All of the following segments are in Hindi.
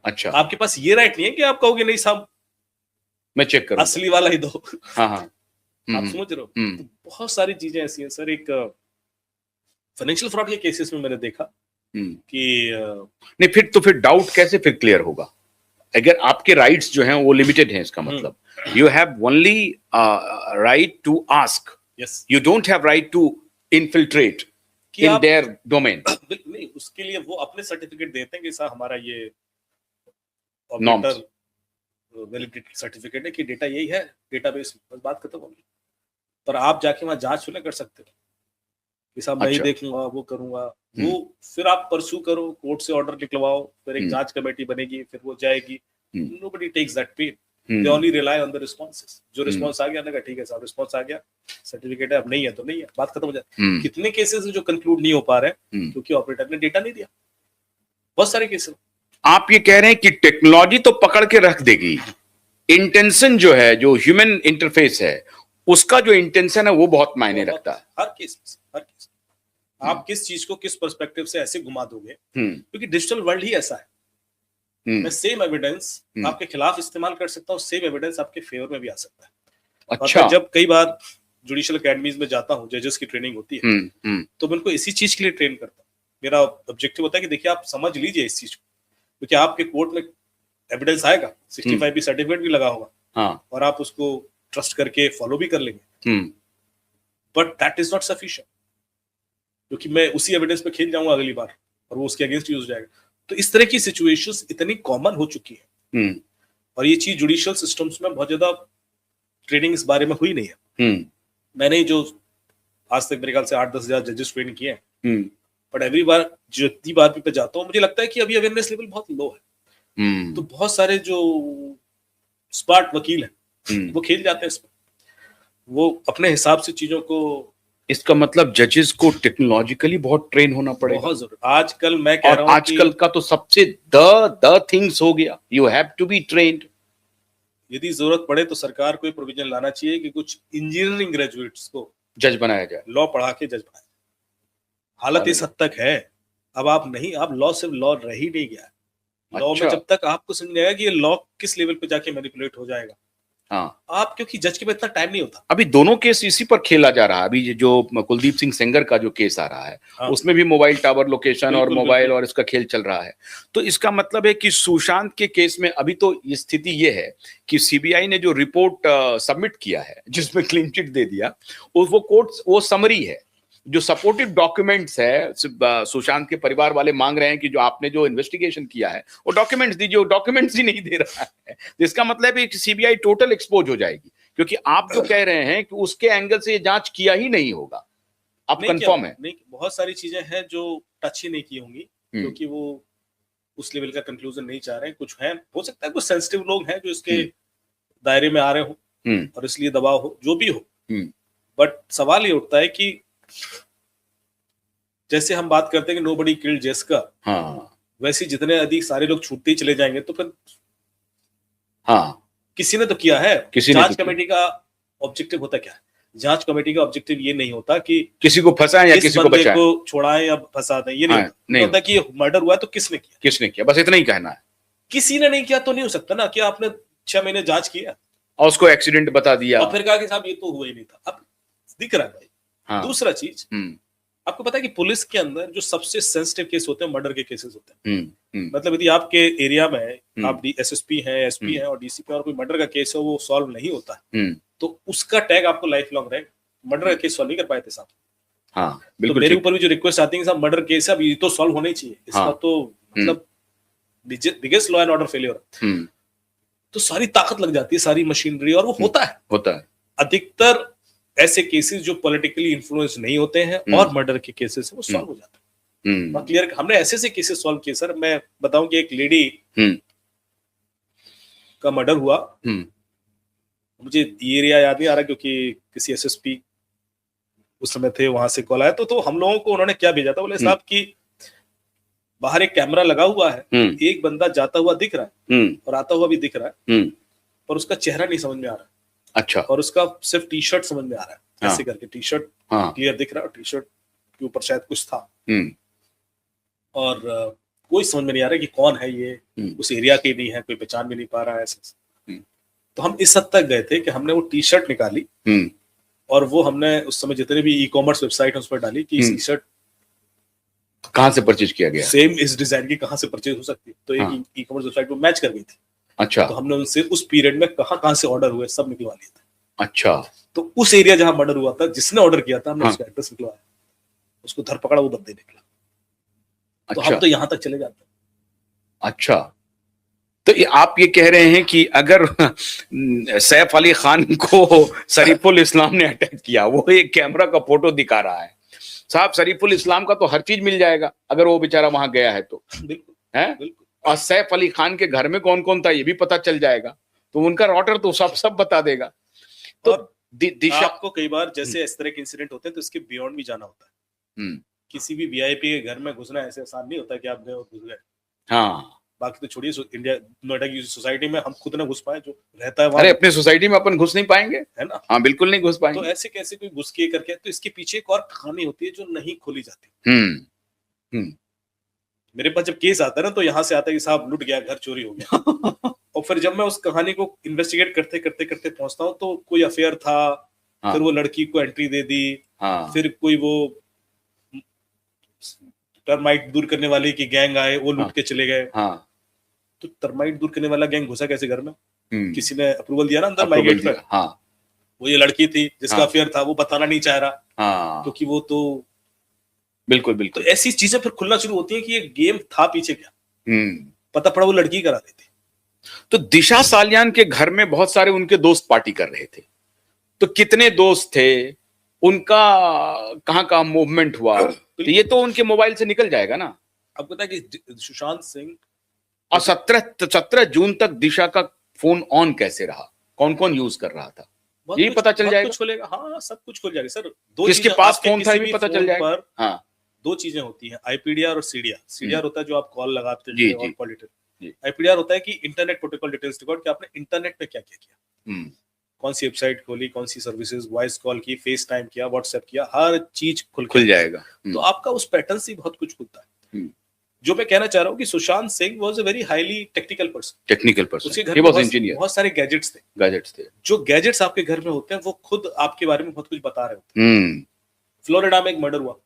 अच्छा, आपके पास ये राइट नहीं है कि आप कहोगे नहीं साहब मैं चेक करूँ, असली वाला ही दो। हाँ हाँ, आप समझ रहे हो? तो बहुत सारी चीजें ऐसी हैं सर। एक फाइनेंशियल फ्रॉड के केसेस में मैंने देखा कि नहीं फिर डाउट कैसे फिर क्लियर होगा? अगर आपके राइट्स जो हैं वो लिमिटेड हैं, इसका मतलब you have only right to ask, yes, you don't have right to infiltrate in their domain. नहीं, उसके लिए वो अपने सर्टिफिकेट देते हैं कि सर हमारा ये नॉर्म्स वैलिडिटी सर्टिफिकेट है कि डेटा यही है, डेटाबेस, बस बात खत्म होगी। पर आप जाके वहां जांच नहीं कर सकते कि साहब मैं ही अच्छा, देख लूंगा, वो करूंगा, वो फिर आप परसू करो, कोर्ट से ऑर्डर निकलवाओ, फिर एक जांच कमेटी बनेगी, फिर वो जाएगी। Nobody takes that pain, they only rely on the responses. जो रिस्पॉन्स आ गया ना, ठीक है साहब रिस्पॉन्स आ गया, सर्टिफिकेट है, अब नहीं है तो नहीं है, बात खत्म हो जाती। कितने केसेस जो कंक्लूड नहीं हो पा रहे क्योंकि ऑपरेटर ने डेटा नहीं दिया, बहुत सारे केसेस। आप ये कह रहे हैं कि टेक्नोलॉजी तो पकड़ के रख देगी, इंटेंशन जो है, जो ह्यूमन इंटरफेस है, उसका जो इंटेंशन है वो बहुत मायने रखता है हर केस में, हर केस। आप किस चीज को किस पर्सपेक्टिव से ऐसे घुमा दोगे, क्योंकि डिजिटल वर्ल्ड ही ऐसा है। मैं सेम एविडेंस आपके खिलाफ इस्तेमाल कर सकता हूँ, सेम एविडेंस आपके फेवर में भी आ सकता है। अच्छा, और जब कई बार जुडिशियल अकेडमीज में जाता हूँ, जजेस की ट्रेनिंग होती है, तो मैं उनको इसी चीज के लिए ट्रेन करता हूँ। मेरा ऑब्जेक्टिव होता है कि देखिए आप समझ लीजिए इस चीज को, क्योंकि आपके कोर्ट में एविडेंस आएगा, 65 सर्टिफिकेट भी लगा होगा, हाँ, और आप उसको ट्रस्ट करके फॉलो भी कर लेंगे, but that is not sufficient, क्योंकि मैं उसी एविडेंस पे खेल जाऊंगा अगली बार और वो उसके अगेंस्ट यूज हो जाएगा। तो इस तरह की सिचुएशंस इतनी कॉमन हो चुकी है, और ये चीज जुडिशियल सिस्टम्स में बहुत ज्यादा ट्रेनिंग इस बारे में हुई नहीं है। मैंने जो आज तक मेरे ख्याल से 8-10 हजार जजेस ट्रेन किए हैं, बट एवरी बार जितनी बार भी पे जाता हूँ, मुझे लगता है कि अभी अवेयरनेस लेवल बहुत लो है। तो बहुत सारे जो स्मार्ट वकील हैं वो खेल जाते हैं इसमें, वो अपने हिसाब से चीजों को। इसका मतलब जजेस को टेक्नोलॉजिकली बहुत ट्रेन होना पड़ेगा, बहुत जरूर। आजकल मैं कह रहा हूँ आजकल का तो सबसे द थिंग्स हो गया, you have to be trained. यदि जरूरत पड़े तो सरकार को प्रोविजन लाना चाहिए कि कुछ इंजीनियरिंग ग्रेजुएट्स को जज बनाया जाए, लॉ पढ़ा के जज बनाया। हालत इस हद तक है, अब आप लॉ सिर्फ लॉ रह ही नहीं गया। लॉ में जब तक आपको समझ नहीं आएगा कि ये लॉ किस लेवल पे जाके मैनिपुलेट हो जाएगा, हाँ, आप, क्योंकि जज के पास इतना टाइम नहीं होता। अभी दोनों केस इसी पर खेला जा रहा है। अभी जो कुलदीप सिंह सेंगर का जो केस आ रहा है, हाँ, उसमें भी मोबाइल टावर लोकेशन और मोबाइल और इसका खेल चल रहा है। तो इसका मतलब है कि सुशांत के केस में अभी तो स्थिति ये है कि सीबीआई ने जो रिपोर्ट सबमिट किया है, जिसमें क्लीन चिट दे दिया, वो समरी है। जो सपोर्टिव डॉक्यूमेंट्स है, सुशांत के परिवार वाले मांग रहे हैं कि जो आपने जो इन्वेस्टिगेशन किया है वो डॉक्यूमेंट्स दीजिए, वो डॉक्यूमेंट्स ही नहीं दे रहा है। तो इसका मतलब है कि सीबीआई टोटल एक्सपोज हो जाएगी, क्योंकि आप जो कह रहे हैं कि उसके एंगल से ये जांच किया ही नहीं होगा। आप कंफर्म है? नहीं, बहुत सारी चीजें हैं जो टच ही नहीं की होंगी, क्योंकि वो उस लेवल का कंक्लूजन नहीं चाह रहे हैं। कुछ है, हो सकता है कुछ सेंसिटिव लोग हैं जो इसके दायरे में आ रहे हो और इसलिए दबाव हो, जो भी हो। बट सवाल ये उठता है कि जैसे हम बात करते हैं कि नोबडी किल्ड जेसिका, हाँ, वैसे जितने अधिक सारे लोग छूटते ही चले जाएंगे तो फिर, हाँ, किसी ने तो किया है। जांच कमेटी का ऑब्जेक्टिव होता क्या है? जांच कमेटी का ऑब्जेक्टिव ये नहीं होता कि किसी को फंसाएं या किसी को बचाएं, को छोड़ाएं या फंसा दें, ये नहीं होता। नहीं होता कि मर्डर हुआ तो किसने किया, बस इतना ही कहना है। किसी ने नहीं किया तो नहीं हो सकता ना कि आपने 6 महीने जांच किया और उसको एक्सीडेंट बता दिया और फिर कहा कि साहब ये तो हुआ ही नहीं था। अब दिख रहा है भाई। हाँ। दूसरा चीज, आपको पता है कि पुलिस के अंदर जो सबसे सेंसिटिव केस होते हैं मर्डर के केसेस होते हैं। मतलब यदि आपके एरिया में आप एसएसपी हैं, एसपी हैं और डीसीपी, और कोई मर्डर का केस है वो सॉल्व नहीं होता है, तो उसका टैग आपको लाइफ लॉन्ग रहेगा। मर्डर का केस सॉल्व नहीं कर पाए थे साहब, हाँ, बिल्कुल। तो मेरे ऊपर भी जो रिक्वेस्ट आती है साहब मर्डर केस है, अब ये तो सॉल्व होना ही चाहिए, इसका तो मतलब biggest law and order failure. तो सारी ताकत लग जाती है, सारी मशीनरी, और वो होता है। अधिकतर ऐसे केसेस जो पॉलिटिकली इन्फ्लुएंस नहीं होते हैं और मर्डर के केसेस वो सॉल्व हो जाते हैं। क्लियर, हमने ऐसे केसेस सॉल्व किए सर। मैं बताऊं कि एक लेडी का मर्डर हुआ, मुझे ये एरिया याद नहीं आ रहा क्योंकि किसी एसएसपी उस समय थे, वहां से कॉल आया। तो हम लोगों को उन्होंने क्या भेजा था, बोले साहब कि बाहर एक कैमरा लगा हुआ है, एक बंदा जाता हुआ दिख रहा है और आता हुआ भी दिख रहा है, पर उसका चेहरा नहीं समझ में आ रहा है। अच्छा। और उसका सिर्फ टी शर्ट समझ में आ रहा है, ऐसे करके टी शर्ट क्लियर दिख रहा है, और टी शर्ट के ऊपर शायद कुछ था। और कोई समझ में नहीं आ रहा कि कौन है ये, उस एरिया के नहीं है, कोई पहचान भी नहीं पा रहा है ऐसे। तो हम इस हद तक गए थे कि हमने वो टी शर्ट निकाली और वो हमने उस समय जितने भी ई कॉमर्स वेबसाइट उस पर डाली कि टी शर्ट कहाँ से परचेज किया गया, सेम इस डिजाइन की कहाँ से परचेज हो सकती है। तो एक ई कॉमर्स वेबसाइट वो मैच कर गई थी। अच्छा। तो हमने उनसे उस पीरियड में कहाँ से ऑर्डर हुए सब निकलवा लिया था। अच्छा। तो उस एरिया जहां मर्डर हुआ था, जिसने ऑर्डर किया था, हमने उसका एड्रेस निकलवाया, उसको धर पकड़ा, वो बंदे निकला। तो हम तो यहां तक चले जाते हैं। अच्छा, तो आप ये कह रहे हैं कि अगर सैफ अली खान को शरीफुल इस्लाम ने अटैक किया, वो एक कैमरा का फोटो दिखा रहा है, साहब शरीफुल इस्लाम का तो हर चीज मिल जाएगा अगर वो बेचारा वहां गया है तो, है? और सैफ अली खान के घर में कौन कौन था ये भी पता चल जाएगा, तो उनका रॉटर तो सब बता देगा। तो दिशा आपको कई बार जैसे इस तरह के इंसिडेंट होते हैं तो इसके बियॉन्ड भी जाना होता है। किसी भी वीआईपी के घर में घुसना ऐसे आसान नहीं होता कि आप गए और घुस गए। हाँ, बाकी तो छोड़िए, इंडिया नोएडा की सोसाइटी में हम खुद ना घुस पाए, जो रहता है वहां। अरे अपने सोसाइटी में अपन घुस नहीं पाएंगे, है ना? हाँ, बिल्कुल नहीं घुस पाएंगे। तो ऐसे कैसे कोई घुस के करके, तो इसके पीछे एक और कहानी होती है जो नहीं खोली जाती। मेरे पास जब केस आता है ना, तो यहाँ से आता है कि साहब लुट गया, घर चोरी हो गया। और फिर जब मैं उस कहानी को इन्वेस्टिगेट करते करते करते पहुंचता हूँ, तो कोई अफेयर था, फिर वो लड़की को एंट्री दे दी, फिर कोई वो टर्माइट दूर करने वाले की गैंग आए, वो लूट के चले गए। तो टर्माइट दूर करने वाला गैंग घुसा कैसे घर में? किसी ने अप्रूवल दिया ना अंदर माइग्रेट पर। वो ये लड़की थी जिसका अफेयर था, वो बताना नहीं चाह रहा क्योंकि वो तो बिल्कुल। तो ऐसी चीजें फिर खुलना शुरू होती है कि ये गेम था पीछे क्या, पता पड़ा वो लड़की करा रही थी। तो दिशा सालियान के घर में बहुत सारे उनके दोस्त पार्टी कर रहे थे, तो कितने दोस्त थे, उनका कहाँ मूवमेंट हुआ, तो ये तो उनके मोबाइल से निकल जाएगा ना। अब पता है कि सुशांत सिंह, और 17 जून तक दिशा का फोन ऑन कैसे रहा, कौन कौन यूज कर रहा था, यही पता चल जाएगा। कुछ खुलेगा, हाँ सब कुछ खुल जाएगा सर। किसके पास फोन था ये भी पता चल जाएगा। हाँ, दो चीजें होती हैं, आईपीडीआर और सीडीआर। सीडीआर होता है जो आप कॉल लगाते हैं, आईपीडीआर होता है कि इंटरनेट प्रोटोकॉल डिटेल्स रिकॉर्ड, कि आपने इंटरनेट पे क्या क्या किया, कौन सी वेबसाइट खोली, कौन सी सर्विसेज, वॉइस कॉल की, फेस टाइम किया, व्हाट्सएप किया, हर चीज खुल जाएगा। तो आपका उस पैटर्न से बहुत कुछ खुलता है। जो मैं कहना चाह रहा हूँ कि Sushant Singh was a very highly technical person. उसके घर में बहुत सारे गैजेट्स थे। जो गैजेट्स आपके घर में होते हैं वो खुद आपके बारे में बहुत कुछ बता रहे होते हैं। फ्लोरिडा में एक मर्डर हुआ,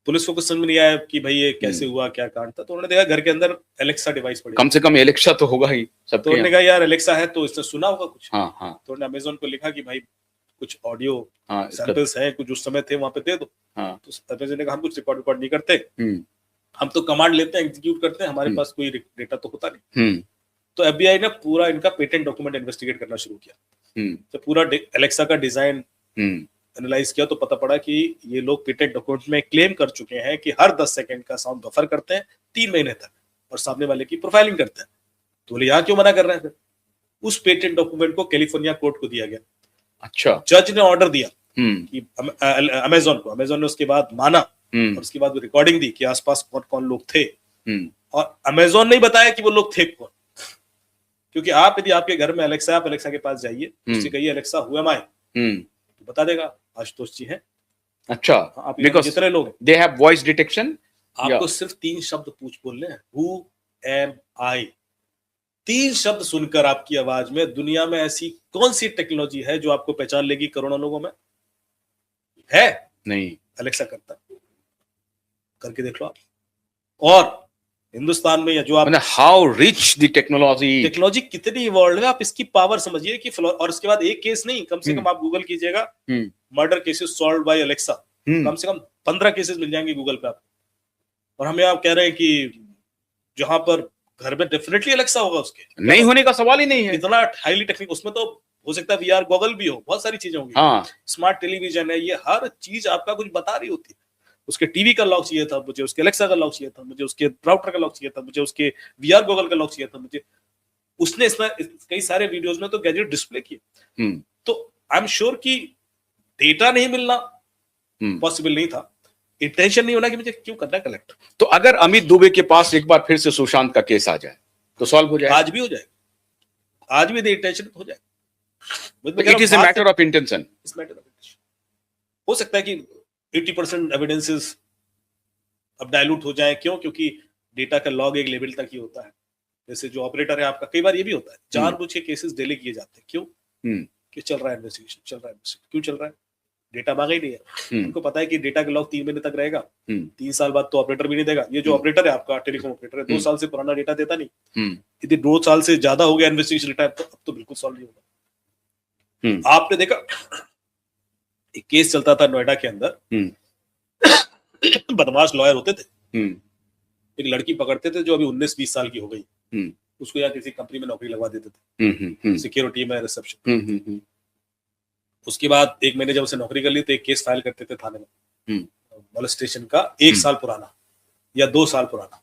पुलिस को कुछ समझ में नहीं आया कि भाई ये कैसे हुआ, क्या कांड था। तो उन्होंने देखा घर के अंदर एलेक्सा डिवाइस पड़ी, कम से कम एलेक्सा तो होगा ही सब। तो उन्होंने कहा यार एलेक्सा है तो इसने सुना होगा कुछ। तो उन्होंने अमेज़न को लिखा कि भाई कुछ ऑडियो सैंपल्स हैं, कुछ उस समय थे वहां पे दे दो। तो अमेज़न ने कहा हम कुछ रिकॉर्ड नहीं करते, हम तो कमांड लेते हैं, एग्जीक्यूट करते हैं, हमारे पास कोई डेटा तो होता नहीं। तो एफबीआई ने पूरा इनका पेटेंट डॉक्यूमेंट इन्वेस्टिगेट करना शुरू किया। तो पूरा एलेक्सा का डिजाइन एनालाइज किया तो पता पड़ा कि ये लोग पेटेंट डॉक्यूमेंट में क्लेम कर चुके हैं कि हर 10 सेकंड का साउंड बफर करते हैं 3 महीने तक, और सामने वाले की प्रोफाइलिंग करते हैं। तो बोले यहाँ क्यों मना कर रहे हैं? फिर उस पेटेंट डॉक्यूमेंट को कैलिफोर्निया कोर्ट को दिया गया। अच्छा, जज ने ऑर्डर दिया कि अमेज़न को, अमेज़न ने उसके बाद माना, और उसके बाद रिकॉर्डिंग दी कि आसपास कौन कौन लोग थे। और अमेज़न नहीं बताया कि वो लोग थे कौन, क्योंकि आप यदि आपके घर में एलेक्सा, आप एलेक्सा के पास जाइए, उससे कहिए एलेक्सा हु एम आई, तो बता देगा आशुतोष जी हैं। अच्छा, आप जितने लोग दे हैव वॉइस डिटेक्शन। आपको सिर्फ 3 शब्द बोलने हैं, हु एम आई। 3 शब्द सुनकर आपकी आवाज में दुनिया में ऐसी कौन सी टेक्नोलॉजी है जो आपको पहचान लेगी करोड़ों लोगों में? है नहीं, एलेक्सा करता है, करके देख लो आप। और हिंदुस्तान में या जो आप, हाउ रिच द टेक्नोलॉजी कितनी इवॉल्व है, आप इसकी पावर समझिए कि। और उसके बाद एक केस नहीं, कम से कम आप गूगल कीजिएगा murder cases solved by Alexa, कम से कम 15 केसेस मिल जाएंगे गूगल पे आपको। और हमें आप कह रहे हैं कि जहां पर घर में डेफिनेटली एलेक्सा होगा, उसके नहीं होने का सवाल ही नहीं है। इतना हाईली टेक्निक, उसमें तो हो सकता है वीआर गॉगल भी हो, बहुत सारी चीजें होंगी, स्मार्ट टेलीविजन है, ये हर चीज आपका कुछ बता रही होती है। उसके टीवी का लॉक चाहिए था मुझे, उसके एलेक्सा का लॉक चाहिए था मुझे, उसके राउटर का लॉक चाहिए था मुझे, उसके वीआर गॉगल का लॉक चाहिए था मुझे। उसने इसमें कई सारे वीडियोस में तो गैजेट डिस्प्ले किए। तो आई एम श्योर कि डेटा नहीं मिलना पॉसिबल नहीं था, इंटेंशन नहीं होना कि मुझे क्यों करना कलेक्ट। तो अगर अमित दुबे के पास एक बार फिर से सुशांत का केस आ जाए तो सॉल्व हो जाए? आज भी हो जाएगा, आज भी इंटेंशन हो जाएगा। It is a matter of intention. हो सकता है कि 80% एविडेंसेस अब डायलूट हो जाए, क्यों? क्योंकि डेटा का लॉग एक लेवल तक ही होता है। जैसे जो ऑपरेटर है आपका, कई बार ये भी होता है जानबूझ के केसेस डिले किए जाते हैं। क्यों? कि चल रहा है इन्वेस्टिगेशन, चल रहा है इन्वेस्टिगेशन। क्यों चल रहा है? डेटा मांगा ही नहीं है। उनको पता है कि डेटा का लॉग 3 महीने तक रहेगा, 3 साल बाद तो ऑपरेटर भी नहीं देगा। ये जो ऑपरेटर है आपका, टेलीकॉम ऑपरेटर है, 2 साल से पुराना डेटा देता नहीं। यदि 2 साल से ज्यादा हो गया इन्वेस्टिगेशन डेटा, तो अब तो बिल्कुल सॉल्व नहीं होगा। आपने देखा एक केस चलता था नोएडा के अंदर, बदमाश लॉयर होते थे, एक लड़की पकड़ते थे जो अभी 19-20 साल की हो गई, उसको या किसी कंपनी में नौकरी लगवा देते थे, सिक्योरिटी में, रिसेप्शन। उसके बाद 1 महीने जब उसे नौकरी कर ली तो एक केस फाइल करते थे थाने में, मोलेस्टेशन का 1 साल पुराना या 2 साल पुराना।